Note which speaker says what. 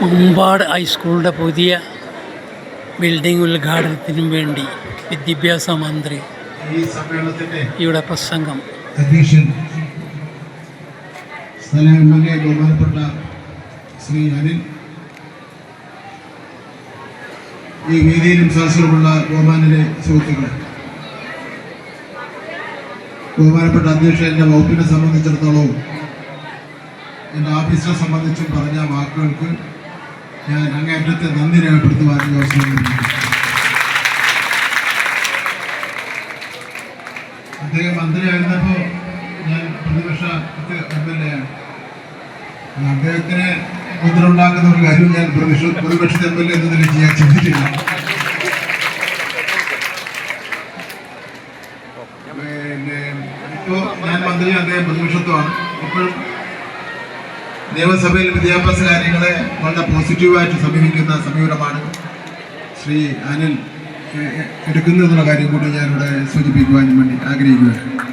Speaker 1: മുമ്പാട് ഹൈസ്കൂളിൻ്റെ പുതിയ ബിൽഡിംഗ് ഉദ്ഘാടനത്തിനും വേണ്ടി വിദ്യാഭ്യാസ മന്ത്രി
Speaker 2: ഈ സമ്മേളനത്തിന്റെ
Speaker 1: ഇവിടെ പ്രസംഗം
Speaker 2: അധ്യക്ഷൻ ബഹുമാനപ്പെട്ട ശ്രീ അനിൽ, ഈ വേദിയിലും സദസ്സിലുമുള്ള ബഹുമാനിലെ സുഹൃത്തുക്കളെ, ബഹുമാനപ്പെട്ട അധ്യക്ഷൻ എൻ്റെ വകുപ്പിനെ സംബന്ധിച്ചിടത്തോളവും എൻ്റെ ഓഫീസിനെ സംബന്ധിച്ചും പറഞ്ഞ വാക്കുകൾക്ക് ഞാൻ അങ്ങേയറ്റത്തെ നന്ദി രേഖപ്പെടുത്തുവാൻ അവസരം. അദ്ദേഹം മന്ത്രിയായിരുന്നപ്പോൾ ഞാൻ പ്രതിപക്ഷ MLA ആണ്. അദ്ദേഹത്തിന് മുതലുണ്ടാക്കുന്ന ഒരു കാര്യം ഞാൻ പ്രതിപക്ഷ MLA എന്നതിൽ ചെയ്യാൻ ചിന്തിച്ചില്ല. ഇപ്പോൾ ഞാൻ മന്ത്രി, അദ്ദേഹം പ്രതിപക്ഷത്വമാണ്. ഇപ്പോഴും നിയമസഭയിൽ വിദ്യാഭ്യാസ കാര്യങ്ങളെ വളരെ പോസിറ്റീവായിട്ട് സമീപിക്കുന്ന സമീപനമാണ് ശ്രീ അനിൽ എടുക്കുന്നതെന്നുള്ള കാര്യം കൂടി ഞാനിവിടെ സൂചിപ്പിക്കുവാൻ വേണ്ടി ആഗ്രഹിക്കുകയാണ്.